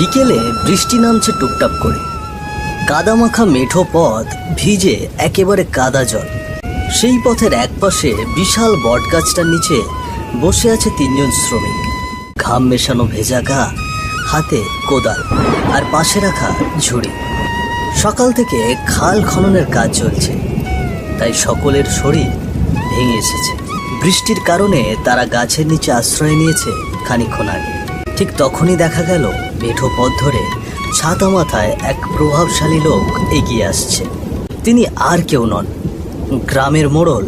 বিকেলে বৃষ্টি নামছে টুপটাপ করে। কাদামাখা মেঠো পথ ভিজে একেবারে কাদা জল। সেই পথের একপাশে বিশাল বটগাছটার নিচে বসে আছে তিনজন শ্রমিক। ঘাম মেশানো ভেজা গা, হাতে কোদাল আর পাশে রাখা ঝুড়ি। সকাল থেকে খাল খননের কাজ চলছে, তাই সকলের শরীর ভেঙে এসেছে। বৃষ্টির কারণে তারা গাছের নিচে আশ্রয় নিয়েছে খানিকক্ষণ আগে। ঠিক তখনই দেখা গেল মেঠো পথ ধরে ছাতা মাথায় এক প্রভাবশালী লোক এগিয়ে আসছে। তিনি আর কেউ নন, গ্রামের মোড়ল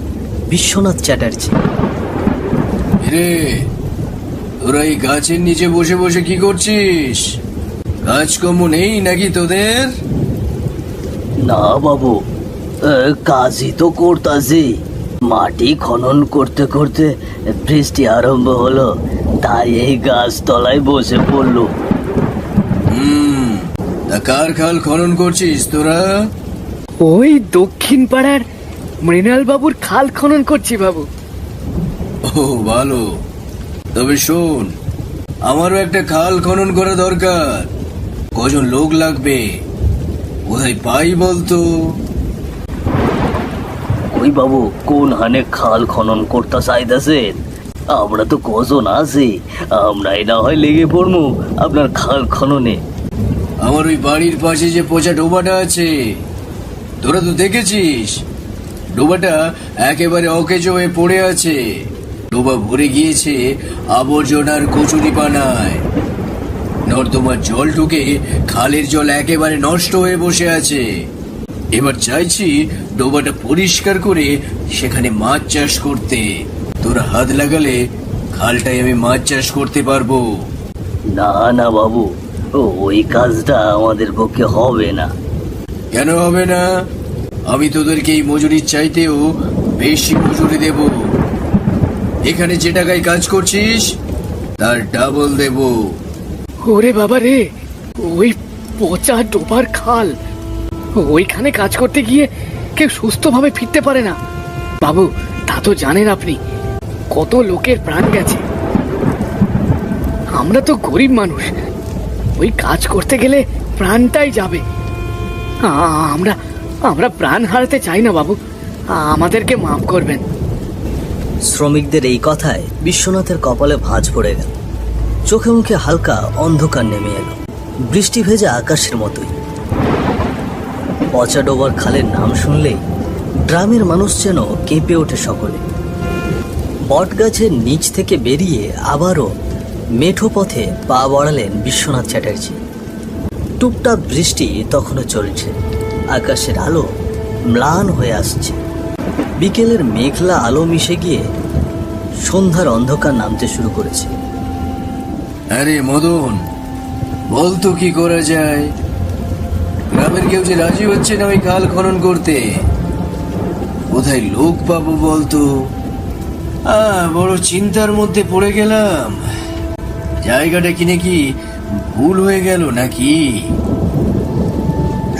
বিশ্বনাথ চ্যাটার্জি। রে, তোরা এই গাছের নিচে বসে বসে কি করছিস? কাজকর্ম নেই নাকি তোদের? না বাবু, কাজই তো করতাছি। মাটি খনন করতে করতে বৃষ্টি আরম্ভ হলো, তাই এই গাছ তলায় বসে পড়লো। তা কার খাল খনন করছিস তোরা? ওই দক্ষিণ পাড়ার মৃণাল বাবুর খাল খনন করছি বাবু। ও ভালো, তবে শোন, আমারও একটা খাল খনন করা দরকার। কজন লোক লাগবে, কোথায় পাই বলতো? ওই বাবু, কোন হানে খাল খনন করতে চাইতেছেন? আমরা তো কজন আছি, আমরাই না হয় লেগে পড়বো আপনার খাল খননে। আমার ওই বাড়ির পাশে যে পচা ডোবাটা আছে, তোরা তো দেখেছিস, ডোবাটা একেবারে অকেজো হয়ে পড়ে আছে। ডোবা ভরে গিয়েছে আবর্জনার কচুরি পানায়। নর্দমার জল ঢুকে খালের জল একেবারে নষ্ট হয়ে বসে আছে। এবার চাইছি ডোবাটা পরিষ্কার করে সেখানে মাছ চাষ করতে। তোরা হাত লাগালে খালটায় আমি মাছ চাষ করতে পারবো। না না বাবু, ওই কাজটা আমাদের পক্ষে হবে না। কেন হবে না? আমি তোদেরকে এই মজুরির চাইতেও বেশি মজুরি দেব। এখানে যে টাকায় কাজ করছিস তার ডাবল দেব। ওরে বাবা রে, ওই পচা ডোবার খাল, ওইখানে কাজ করতে গিয়ে কেউ সুস্থভাবে ফিরতে পারে না বাবু। তা তো জানেন আপনি, কত লোকের প্রাণ গেছে। আমরা তো গরিব মানুষ, ওই কাজ করতে গেলে প্রাণটাই যাবে। আমরা আমরা প্রাণ হারাতে চাই না বাবু, আমাদেরকে মাফ করবেন। শ্রমিকদের এই কথায় বিশ্বনাথের কপালে ভাঁজ পড়ে গেল। চোখে মুখে হালকা অন্ধকার নেমে এলো, বৃষ্টি ভেজা আকাশের মতোই। পচা ডোবার খালের নাম শুনলেই গ্রামের মানুষ যেন কেঁপে ওঠে সকলে। বটগাছের নিচ থেকে বেরিয়ে আবারও মেঠো পথে পা বাড়ালেন বিশ্বনাথ চ্যাটার্জি। টুপটাপ বৃষ্টি তখনও চলছে, আকাশের আলো ম্লান হয়ে আসছে। বিকেলের মেঘলা আলো মিশে গিয়ে সন্ধ্যার অন্ধকার নামতে শুরু করেছে। আরে মদন, বলতো কি করা যায়? গ্রামের কেউ যে রাজি হচ্ছে না ওই খাল খনন করতে। কোথায় লোক পাবো বলতো? বড় চিন্তার মধ্যে পড়ে গেলাম। জায়গাটা কিনে কি ভুল হয়ে গেল নাকি?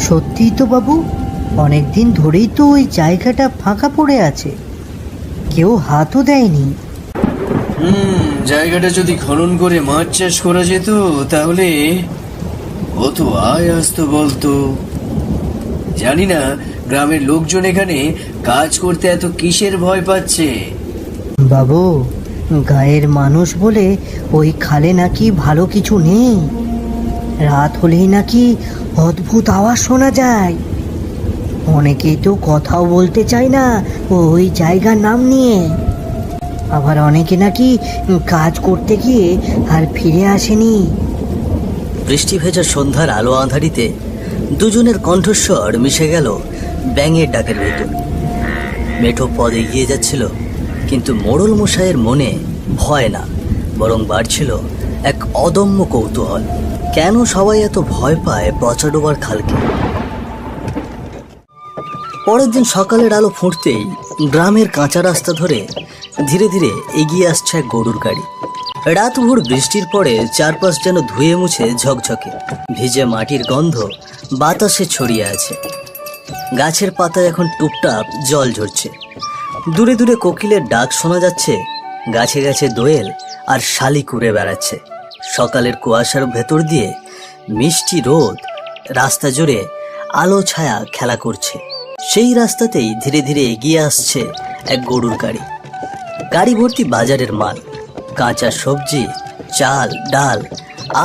সত্যিই তো বাবু, অনেকদিন ধরেই তো ওই জায়গাটা ফাঁকা পড়ে আছে, কেউ হাতও দেয়নি। জায়গাটা যদি খনন করে মাছ চাষ করা যেত তাহলে কত আয় আসতো বলতো। জানি না গ্রামের লোকজন এখানে কাজ করতে এত কিসের ভয় পাচ্ছে। বাবু, গায়ের মানুষ বলে ওই খালে নাকি ভালো কিছু নেই। রাত হলেই নাকি অদ্ভুত আওয়াজ শোনা যায়। অনেকেই তো কথাও বলতে চায় না ওই জায়গার নাম নিয়ে। আবার অনেকে নাকি কাজ করতে গিয়ে আর ফিরে আসেনি। বৃষ্টি ভেজা সন্ধ্যার আলো আঁধারিতে দুজনের কণ্ঠস্বর মিশে গেল ব্যাঙের ডাকের ভেতর। মেঠো পথ এগিয়ে যাচ্ছিল, কিন্তু মোড়ল মশাইয়ের মনে ভয় না, বরং বাড়ছিল এক অদম্য কৌতূহল। কেন সবাই এত ভয় পায় পচা ডোবার খালকে? পরের দিন সকালের আলো ফুটতেই গ্রামের কাঁচা রাস্তা ধরে ধীরে ধীরে এগিয়ে আসছে এক গরুর গাড়ি। রাতভর বৃষ্টির পরে চারপাশ যেন ধুয়ে মুছে ঝকঝকে। ভিজে মাটির গন্ধ বাতাসে ছড়িয়ে আছে। গাছের পাতায় এখন টুপটাপ জল ঝরছে। দূরে দূরে কোকিলের ডাক শোনা যাচ্ছে। গাছে গাছে দোয়েল আর শালিক উড়ে বেড়াচ্ছে। সকালের কুয়াশার ভেতর দিয়ে মিষ্টি রোদ রাস্তা জুড়ে আলো ছায়া খেলা করছে। সেই রাস্তাতেই ধীরে ধীরে এগিয়ে আসছে এক গরুর গাড়ি। গাড়ি ভর্তি বাজারের মাল, কাঁচা সবজি, চাল, ডাল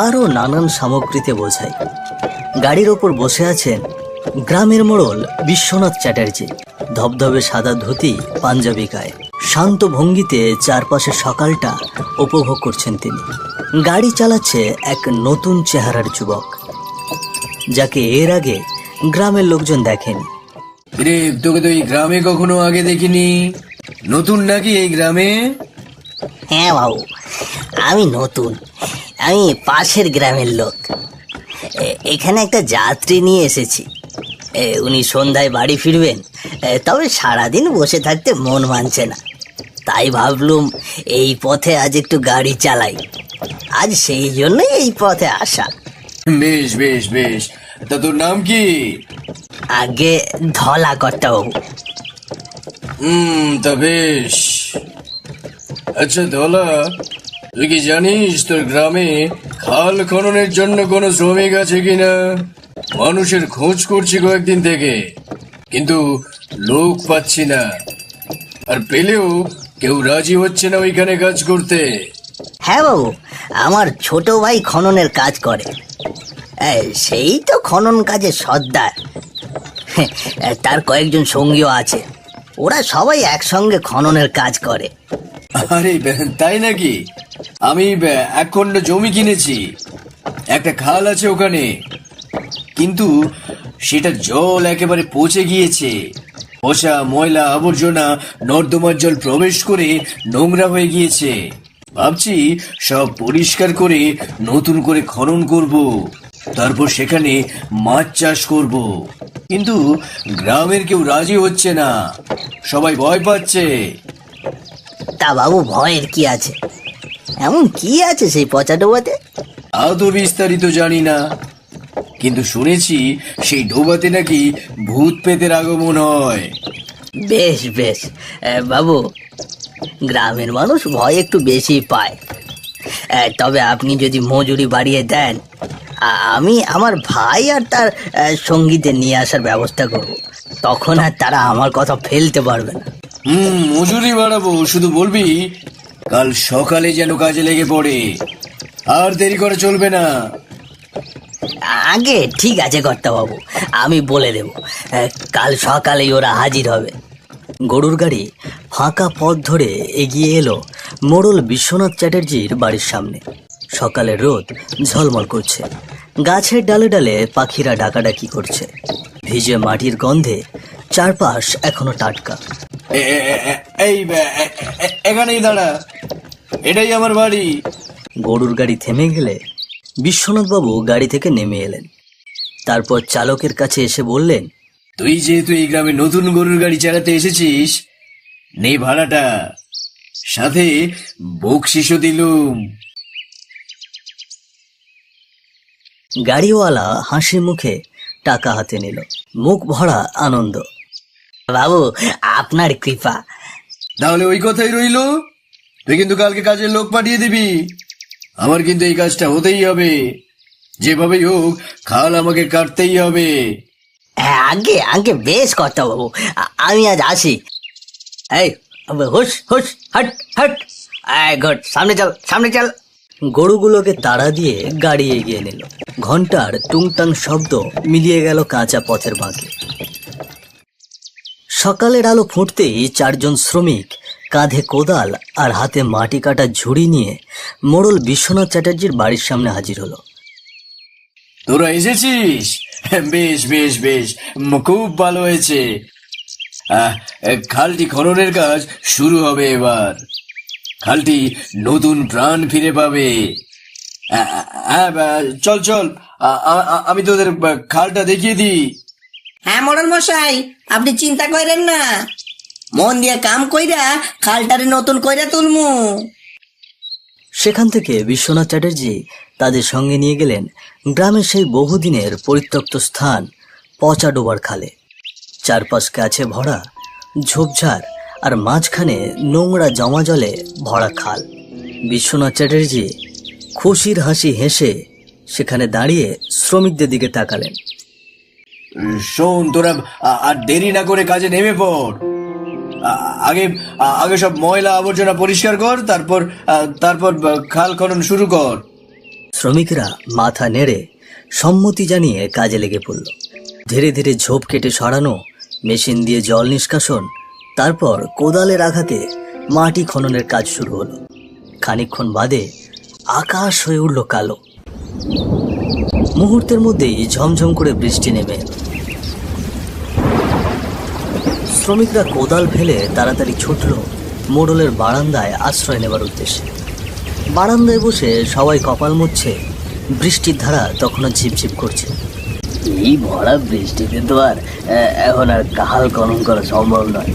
আরও নানান সামগ্রীতে বোঝাই। গাড়ির ওপর বসে আছেন গ্রামের মোড়ল বিশ্বনাথ চ্যাটার্জি। ধবধবে সাদা ধুতি, পাঞ্জাবি গায়ে, শান্ত ভঙ্গিতে চারপাশে সকালটা উপভোগ করছেন তিনি। গাড়ি চালাচ্ছে এক নতুন চেহারার যুবক, যাকে এর আগে গ্রামের লোকজন দেখেনি। রে, তোকে তো এই গ্রামে কখনো আগে দেখিনি। নতুন নাকি এই গ্রামে? হ্যাঁ বাবু, আমি নতুন। আমি পাশের গ্রামের লোক। এখানে একটা যাত্রী নিয়ে এসেছি। উনি সন্ধ্যায় বাড়ি ফিরবেন, তবে সারাদিন বসে থাকতে মন মানছে না। তাই ভাবলুম এই পথে আজ একটু গাড়ি চালাই। আজ সেই জন্যই এই পথে আসা। বেশ বেশ বেশ, তা তোর নাম কি? আগে ধলা কর্তা বাবু। তা বেশ। আচ্ছা ধলা, তুই কি জানিস তোর গ্রামে খাল খননের জন্য কোনো শ্রমিক আছে কিনা? মানুষের খোঁজ করছি কয়েকদিন থেকে, কিন্তু লোক পাচ্ছি না। আর পেলেও কেউ রাজি হচ্ছে না ওইখানে কাজ করতে। হ্যাঁ বাবু, আমার ছোট ভাই খননের কাজ করে। সেই তো খনন কাজে সর্দার। তার কয়েকজন সঙ্গীও আছে, ওরা সবাই একসঙ্গে খননের কাজ করে। আরে তাই নাকি? আমি এক খণ্ড জমি কিনেছি, একটা খাল আছে ওখানে, কিন্তু সেটা জল একেবারে পচে গিয়েছে। পচা ময়লা আবর্জনা নর্দমার জল প্রবেশ করে নোংরা হয়ে গিয়েছে। ভাবছি সব পরিষ্কার করে নতুন করে খনন করব, তারপর সেখানে মাছ চাষ করব। কিন্তু গ্রামের কেউ রাজি হচ্ছে না, সবাই ভয় পাচ্ছে। তা বাবু, ভয়ের কি আছে? এমন কি আছে সেই পচা ডোবাতে? অত বিস্তারিত জানি না, কিন্তু শুনেছি সেই ডোবাতে নাকি ভূত পেতের আগমন হয়। বেশ বেশ বাবু, গ্রামের মানুষ ভয় একটু বেশি পায়। তবে আপনি যদি মজুরি বাড়িয়ে দেন, আমি আমার ভাই আর তার সঙ্গীদের নিয়ে আসার ব্যবস্থা করব। তখন আর তারা আমার কথা ফেলতে পারবে না। মজুরি বাড়াবো, শুধু বলবি কাল সকালে যেন কাজে লেগে পড়ে, আর দেরি করে চলবে না। আগে ঠিক আছে কর্তাবাবু, আমি বলে দেব, কাল সকালেই ওরা হাজির হবে। গরুর গাড়ি ফাঁকা পথ ধরে এগিয়ে এলো মোড়ল বিশ্বনাথ চ্যাটার্জির বাড়ির সামনে। সকালের রোদ ঝলমল করছে, গাছের ডালে ডালে পাখিরা ডাকাডাকি করছে। ভিজে মাটির গন্ধে চারপাশ এখনো টাটকা। এই এখানেই দাঁড়া, এটাই আমার বাড়ি। গরুর গাড়ি থেমে গেলে বিশ্বনাথবাবু গাড়ি থেকে নেমে এলেন। তারপর চালকের কাছে এসে বললেন, তুই যেহেতু এই গ্রামে নতুন গরুর গাড়ি চালাতে এসেছিস, নে ভাড়াটা, সাথে বকশিসও দিলুম। গাড়িওয়ালা হাসি মুখে টাকা হাতে নিল, মুখ ভরা আনন্দ। বাবু, আপনার কৃপা। তাহলে ওই কথাই রইলো, তুই কিন্তু কালকে কাজের লোক পাঠিয়ে দিবি। আমার কিন্তু এই কাজটা হতেই হবে, যেভাবেই হোক খাল আমাকে কাটতেই হবে। আগে আগে বেশ কথা বাবু, আমি আজ আসি। এই হুশ হুশ, হট হট, ঘট, সামনে চল সামনে চল। গরুগুলোকে তাড়া দিয়ে গাড়ি এগিয়ে নিল। ঘন্টার টুংটাং শব্দ মিলিয়ে গেল কাঁচা পথের বাঁকে। সকালের আলো ফুটতেই চারজন শ্রমিক কাঁধে কোদাল আর হাতে মাটি কাটা ঝুড়ি নিয়ে মোড়ল বিশ্বনাথ চ্যাটার্জির বাড়ির সামনে হাজির হলো। তোরা এসেছিস? বেশ বেশ বেশ, খুব ভালো হয়েছে। খালটি খননের কাজ শুরু হবে এবার। খালটি নতুন প্রাণ ফিরে পাবে। চল চল, আমি তোদের খালটা দেখিয়ে দিই। হ্যাঁ মোড়ল মশাই, আপনি চিন্তা করেন না, মন দিয়ে কাম কইরা খালটারে নতুন কইরা তুলমু। সেখান থেকে বিশ্বনাথ চ্যাটার্জি তাদের সঙ্গে নিয়ে গেলেন গ্রামের সেই বহুদিনের পরিত্যক্ত স্থান পচা ডোবার খালে। চারপাশ গাছে ভরা ঝোপঝাড় আর মাঝখানে নোংরা জমা জলে ভরা খাল। বিশ্বনাথ চ্যাটার্জি খুশির হাসি হেসে সেখানে দাঁড়িয়ে শ্রমিকদের দিকে তাকালেন। শোন, তোরা আর দেরি না করে কাজে নেমে পড়। আগে আগে সব ময়লা আবর্জনা পরিষ্কার কর, তারপর তারপর খাল খনন শুরু কর। শ্রমিকরা মাথা নেড়ে সম্মতি জানিয়ে কাজে লেগে পড়ল। ধীরে ধীরে ঝোপ কেটে সরানো, মেশিন দিয়ে জল নিষ্কাশন, তারপর কোদালের আঘাতে মাটি খননের কাজ শুরু হলো। খানিকক্ষণ বাদে আকাশ হয়ে উঠল কালো। মুহূর্তের মধ্যেই ঝমঝম করে বৃষ্টি নেমে এলো। শ্রমিকরা কোদাল ফেলে তাড়াতাড়ি ছুটল মোড়লের বারান্দায় আশ্রয় নেবার উদ্দেশ্যে। বারান্দায় বসে সবাই কপাল মুছছে। বৃষ্টির ধারা তখনও ঝিপঝিপ করছে। এই ভরা বৃষ্টিতে তো আর এখন আর কাহাল খনন করা সম্ভব নয়,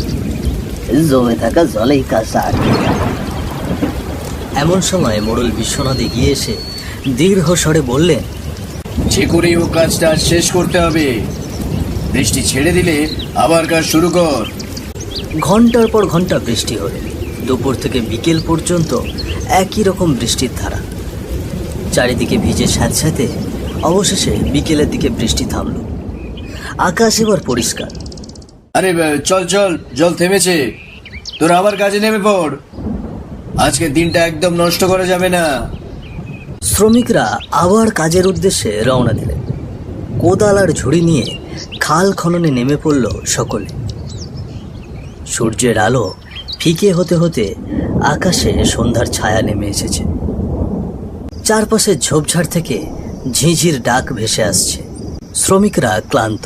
জমে থাকা জলেই কাজটা আটকে যায়। এমন সময় মোড়ল বিশ্বনাথ এগিয়ে এসে দীর্ঘ স্বরে বললেন, যে করেই ও কাজটা আজ শেষ করতে হবে। বৃষ্টি ছেড়ে দিলে আবার কাজ শুরু কর। ঘন্টার পর ঘন্টা বৃষ্টি হলো। দুপুর থেকে বিকেল পর্যন্ত একই রকম বৃষ্টির ধারা। চারিদিকে ভিজে স্যাঁতস্যাঁতে। অবশেষে বিকেলের দিকে বৃষ্টি থামল। আকাশ এবার পরিষ্কার। আরে চল চল, জল থেমেছে, তোরা আবার কাজে নেমে পড়। আজকের দিনটা একদম নষ্ট করা যাবে না। শ্রমিকরা আবার কাজের উদ্দেশ্যে রওনা দিলেন। কোদাল আর ঝুড়ি নিয়ে খাল খননে নেমে পড়ল সকলে। সূর্যের আলো ফিকে হতে হতে আকাশে সন্ধ্যার ছায়া নেমে এসেছে। চারপাশে ঝোপঝাড় থেকে ঝিঁঝির ডাক ভেসে আসছে। শ্রমিকরা ক্লান্ত,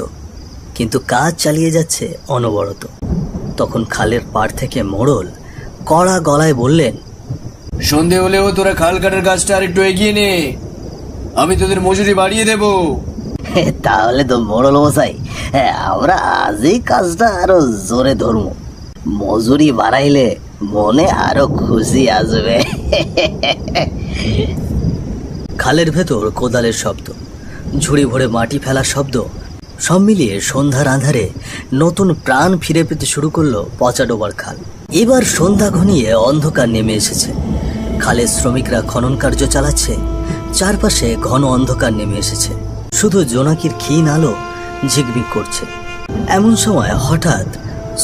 কিন্তু কাজ চালিয়ে যাচ্ছে অনবরত। তখন খালের পাড় থেকে মোড়ল কড়া গলায় বললেন, সন্ধে হলেও তোরা খাল কাটার কাজটা আর একটু এগিয়ে নে, আমি তোদের মজুরি বাড়িয়ে দেব। তাহলে তো মোড়ল মশাই, আমরা আজই কাজটা আরো জোরে ধরবো। মজুরি বাড়াইলে মনে আরো খুশি আসবে। খালের ভেতর কোদালের শব্দ, ঝুড়ি ভরে মাটি ফেলার শব্দ, সব মিলিয়ে সন্ধ্যার আঁধারে নতুন প্রাণ ফিরে পেতে শুরু করলো পচাডোবার খাল। এবার সন্ধ্যা ঘনিয়ে অন্ধকার নেমে এসেছে। খালের শ্রমিকরা খনন কার্য চালাচ্ছে। চারপাশে ঘন অন্ধকার নেমে এসেছে। শুধু জোনাকির ক্ষীণ আলো ঝিকমিক করছে। এমন সময় হঠাৎ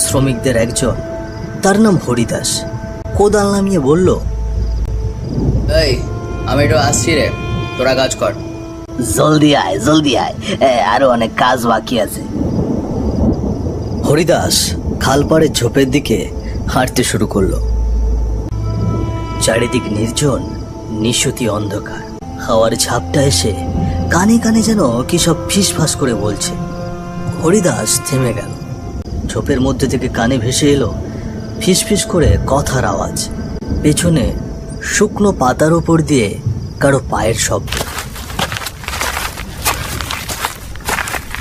শ্রমিকদের একজন, তার নাম হরিদাস, কোদাল নামিয়ে বলল, এই আমি একটু আসছি রে, তোরা কাজ কর। জলদি আয়, জলদি আয়, আরো অনেক কাজ বাকি আছে। হরিদাস খালপাড়ের ঝোপের দিকে হাঁটতে শুরু করলো। চারিদিক নির্জন, নিশুতি অন্ধকার। হাওয়ার ঝাপটা এসে কানে কানে যেন কি সব ফিসফাস করে বলছে। হরিদাস থেমে গেল। ঝোপের মধ্যে থেকে কানে ভেসে এলো ফিসফিস করে কথার আওয়াজ। পেছনে শুকনো পাতার ওপর দিয়ে কারো পায়ের শব্দ।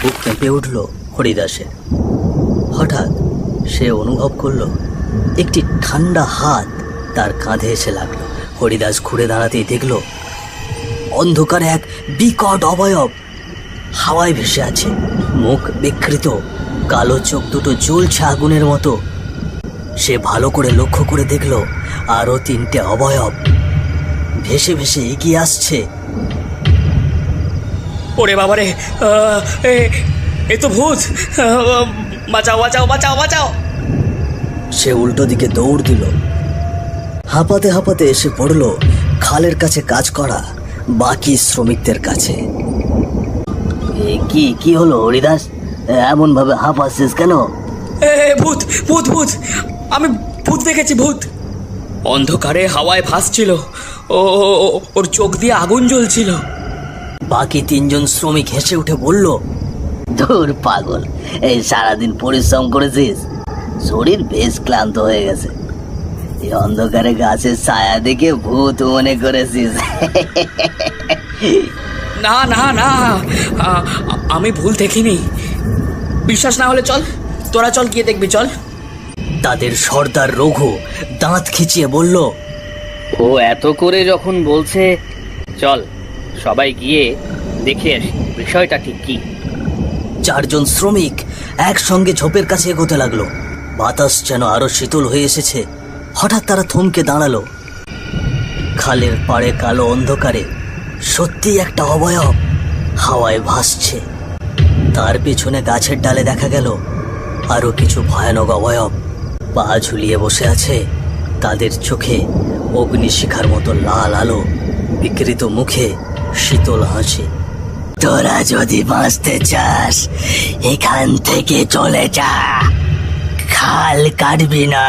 বুক কেঁপে উঠল হরিদাসের। হঠাৎ সে অনুভব করলো একটি ঠান্ডা হাত তার কাঁধে এসে লাগলো। হরিদাস ঘুরে দাঁড়াতেই দেখল অন্ধকারে এক বিকট অবয়ব হাওয়ায় ভেসে আছে। মুখ বিকৃত, কালো চোখ দুটো জ্বলছে আগুনের মতো। সে ভালো করে লক্ষ্য করে দেখল আরো তিনটে অবয়ব ভেসে ভেসে এগিয়ে আসছে। ওরে বাবারে, এ তো ভূত! বাঁচাও বাঁচাও বাঁচাও বাঁচাও! সে উল্টো দিকে দৌড় দিল। হাঁপাতে হাঁপাতে এসে পড়ল খালের কাছে কাজ করা বাকি শ্রমিকদের কাছে। কি কি হলো হরিদাস, এমন ভাবে হাঁপাচ্ছিস কেন? ভূত ভূত ভূত! আমি ভূত দেখেছি, ভূত! অন্ধকারে হাওয়ায় ভাসছিল, ওর চোখ দিয়ে আগুন জ্বলছিল। বাকি তিনজন শ্রমিক হেসে উঠে বলল, ধুর পাগল, এই সারাদিন পরিশ্রম করেছিস, শরীর বেশ ক্লান্ত হয়ে গেছে, এই অন্ধকারে গাছের ছায়া দেখে ভূত মনে করেছিস। না না না, আমি ভুল দেখিনি। বিশ্বাস না হলে চল, তোরা চল, গিয়ে দেখবি, চল। তাদের সর্দার রঘু দাঁত খিচিয়ে বলল, ও এত করে যখন বলছে, চল সবাই গিয়ে দেখে আসি বিষয়টা ঠিক কি। চারজন শ্রমিক একসঙ্গে ঝোপের কাছে এগোতে লাগলো। বাতাস যেন আরো শীতল হয়ে এসেছে। হঠাৎ তারা থমকে দাঁড়ালো। খালের পাড়ে কালো অন্ধকারে সত্যি একটা অবয়ব হাওয়ায় ভাসছে। তার পেছনে গাছের ডালে দেখা গেল আরো কিছু ভয়ানক অবয়ব। পা ঝুলিয়ে বসে আছে, তাদের চোখে অগ্নিশিখার মতো লাল আলো, বিকৃত মুখে শীতল হাসি। তোরা যদি বাঁচতে চাস এখান থেকে চলে যা, খাল কাটবি না,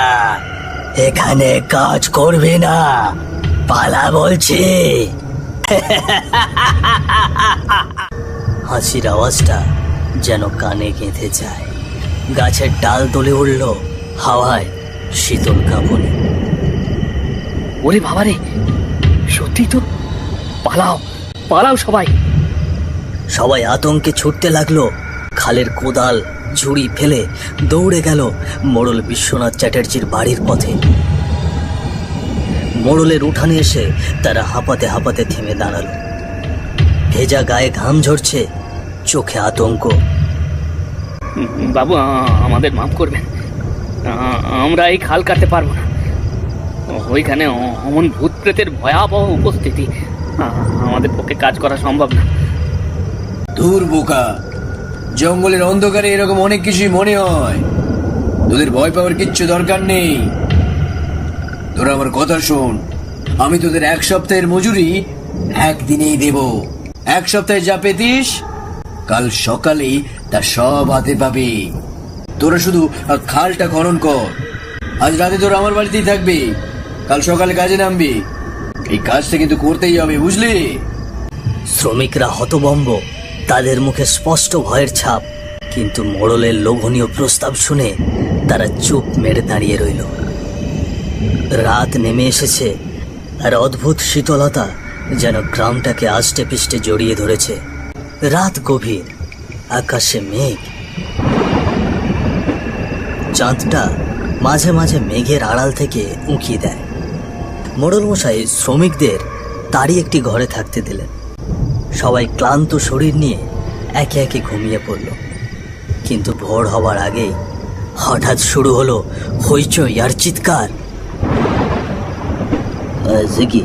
এখানে কাজ করবি না, পালা বলছি। হাসির আওয়াজটা যেন কানে গেঁথে যায়। গাছের ডাল দোলে উঠল, হাওয়ায় শীতল কাঁপুনি। ওরে বাবারে, সত্যি তো! পালাও পালাও সবাই! সবাই আতঙ্কে ছুটতে লাগলো। খালের কোদাল ঝুড়ি ফেলে দৌড়ে গেল মোড়ল বিশ্বনাথ চ্যাটার্জির বাড়ির পথে। মোড়লের উঠানে এসে তারা হাঁপাতে হাঁপাতে থেমে দাঁড়ালো। ভেজা গায়ে ঘাম ঝরছে, চোখে আতঙ্ক। বাবু, আমাদের মাফ করবেন, আমরা এই খাল কাটতে পারবো না। ওইখানে অমন ভূত প্রেতের ভয়াবহ উপস্থিতি, আমাদের পক্ষে কাজ করা সম্ভব না। দূর বোকা, জঙ্গলের অন্ধকারে এরকম অনেক কিছুই মনে হয়। তোদের ভয় পাওয়ার কিচ্ছু দরকার নেই। তোরা আমার কথা শোন, আমি তোদের 1 সপ্তাহের মজুরি একদিনেই দেব। 1 সপ্তাহে যা পেতিস কাল সকালেই তা সব হাতে পাবি। তোরা শুধু খালটা খনন কর। আজ রাতে তোরা আমার বাড়িতেই থাকবি, কাল সকালে কাজে নামবি। এই কাজটা কিন্তু করতেই হবে, বুঝলি? শ্রমিকরা হতভম্ব, তাদের মুখে স্পষ্ট ভয়ের ছাপ। কিন্তু মোড়লের লোভনীয় প্রস্তাব শুনে তারা চুপ মেরে দাঁড়িয়ে রইল। রাত নেমে এসেছে, আর অদ্ভুত শীতলতা যেন গ্রামটাকে আষ্টে পিষ্টে জড়িয়ে ধরেছে। রাত গভীর, আকাশে মেঘ। চাঁদটা মাঝে মাঝে মেঘের আড়াল থেকে উঁকি দেয়। মোড়ল মশাই শ্রমিকদের তারই একটি ঘরে থাকতে দিলেন। সবাই ক্লান্ত শরীর নিয়ে একে একে ঘুমিয়ে পড়ল। কিন্তু ভোর হবার আগেই হঠাৎ শুরু হলো হইচই আর চিৎকার। কি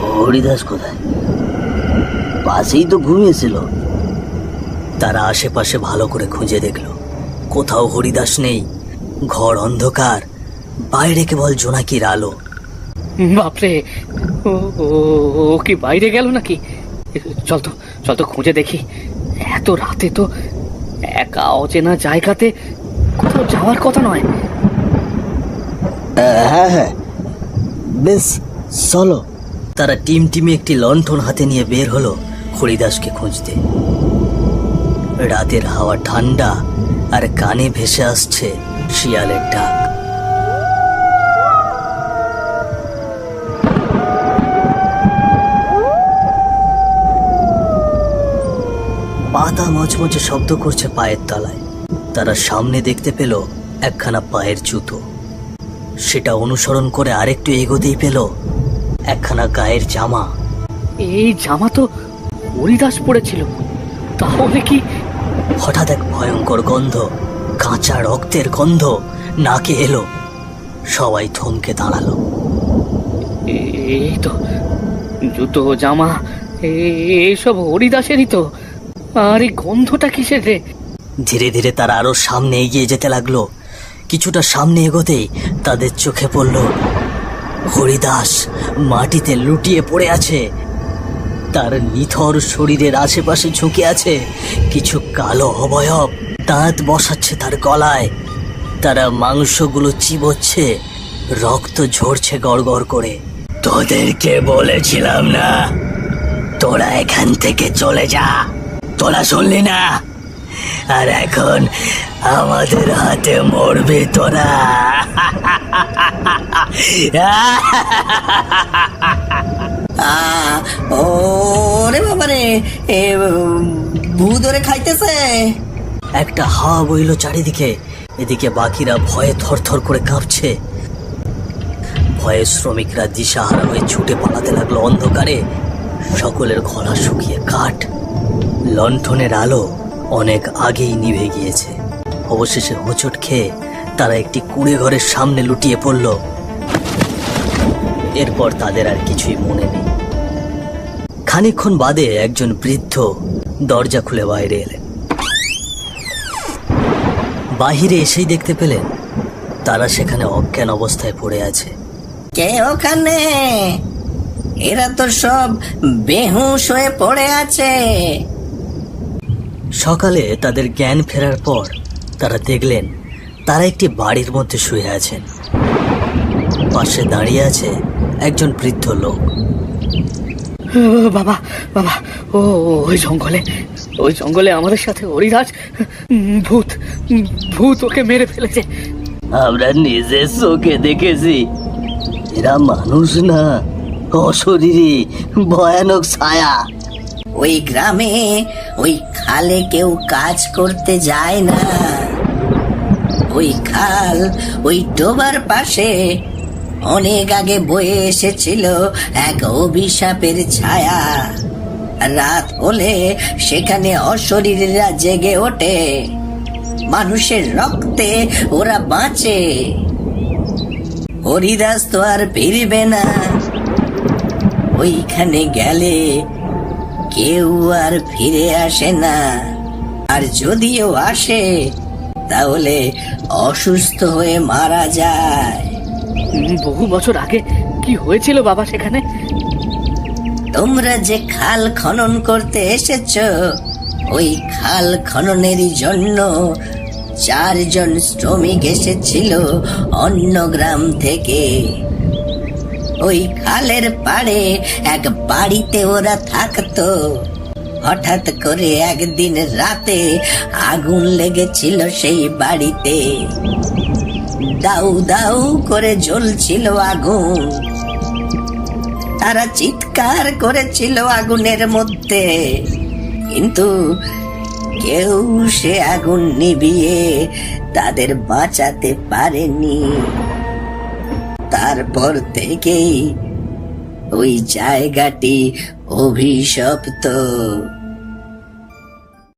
হরিদাস কোথায়? পাশেই তো ঘুমিয়েছিল। তারা আশেপাশে ভালো করে খুঁজে দেখল, কোথাও হরিদাস নেই। ঘর অন্ধকার, বাইরে কেবল জোনাকির আলো। বাপরে, ও কি বাইরে গেল নাকি? চল তো খুঁজে দেখি। এত রাতে তো একা অচেনা জায়গাতে কোথাও যাওয়ার কথা নয়। হ্যাঁ, বেশ চলো। তারা টিমে একটি লণ্ঠন হাতে নিয়ে বের হলো হরিদাসকে খুঁজতে। রাতের হাওয়া ঠান্ডা, আর কানে ভেসে আসছে শিয়ালের ডাক। পাতা মচমচে শব্দ করছে পায়ের তলায়। তারা সামনে দেখতে পেল একখানা পায়ের জুতো। সেটা অনুসরণ করে আরেকটু এগোতেই পেল একখানা গায়ের জামা। এই জামা তো হরিদাস পড়েছিল। তাহলে কি? হঠাৎ এক ভয়ঙ্কর গন্ধ, কাঁচা রক্তের গন্ধ নাকে এলো। সবাই থমকে দাঁড়ালো। এই তো জুতো, জামা, এইসব হরিদাসেরই তো। আর এই গন্ধটা কিসের রে? ধীরে ধীরে তারা আরো সামনে এগিয়ে যেতে লাগলো। কিছুটা সামনে এগোতেই তাদের চোখে পড়ল হরিদাস মাটিতে লুটিয়ে পড়ে আছে। তার নিথর শরীরের আশেপাশে ঝুঁকে আছে কিছু কালো অবয়ব, দাঁত বসাচ্ছে তার গলায়। তারা মাংসগুলো চিবোচ্ছে, রক্ত ঝরছে গড়গড় করে। তোদেরকে বলেছিলাম না তোরা এখান থেকে চলে যা, তোরা শুনলি না? আর এখন আমাদের হাতে মরবে তোরা। ওরে বাবারে, ভূত ধরে খাইতেছে। একটা হাওয়া বইল চারিদিকে। এদিকে বাকিরা ভয়ে থরথর করে কাঁপছে। ভয়ে শ্রমিকরা দিশাহারা হয়ে ছুটে পালাতে লাগলো অন্ধকারে। সকলের গলা শুকিয়ে কাঠ। লণ্ঠনের আলো অনেক আগেই নিভে গিয়েছে। অবশেষে হোঁচট খেয়ে তারা একটি কুঁড়ে ঘরের সামনে লুটিয়ে পড়ল। এরপর তাদের আর কিছুই মনে নেই। খানিকক্ষণ বাদে একজন বৃদ্ধ দরজা খুলে বাইরে এলেন। বাহিরে এসেই দেখতে পেলেন তারা সেখানে অজ্ঞান অবস্থায় পড়ে আছে। কে ওখানে? এরা তো সব বেহুশ হয়ে পড়ে আছে। সকালে তাদের জ্ঞান ফেরার পর তারা দেখলেন তারা একটি বাড়ির মধ্যে শুয়ে আছেন। পাশে দাঁড়িয়ে আছে একজন বৃদ্ধ লোক। বাবা বাবা, ও ওই জঙ্গলে আমাদের সাথে হরিরাজ, ভূত ভূত ওকে মেরে ফেলেছে। আমরা নিজের চোখে দেখেছি, এরা মানুষ না, অশরীরী ভয়ানক ছায়া। ওই গ্রামে ওই খালে কেউ কাজ করতে যায় না। ওই খাল ওই ডোবার পাশে অনেক আগে বয়ে এসেছিল এক অভিশাপের ছায়া। রাত হলে সেখানে অশরীরীরা জেগে ওঠে, মানুষের রক্তে ওরা বাঁচে। হরিদাস তো আর ফিরবে না। ওইখানে গেলে কেউ আর ফিরে আসে না, আর যদিও আসে তাহলে অসুস্থ হয়ে মারা যায়। বহু বছর আগে কি হয়েছিল বাবা সেখানে? তোমরা যে খাল খনন করতে এসেছো, ওই খাল খননেরই জন্য 4 জন শ্রমিক এসেছিল অন্য গ্রাম থেকে। ওই খালের পাড়ে এক বাড়িতে ওরা থাকতো। হঠাৎ করে একদিন রাতে আগুন লেগেছিল সেই বাড়িতে। দাউ দাউ করে জ্বলছিল আগুন। তারা চিৎকার করেছিল আগুনের মধ্যে, কিন্তু কেউ সে আগুন নিভিয়ে তাদের বাঁচাতে পারেনি। তারপর থেকেই ওই জায়গাটি অভিশপ্ত।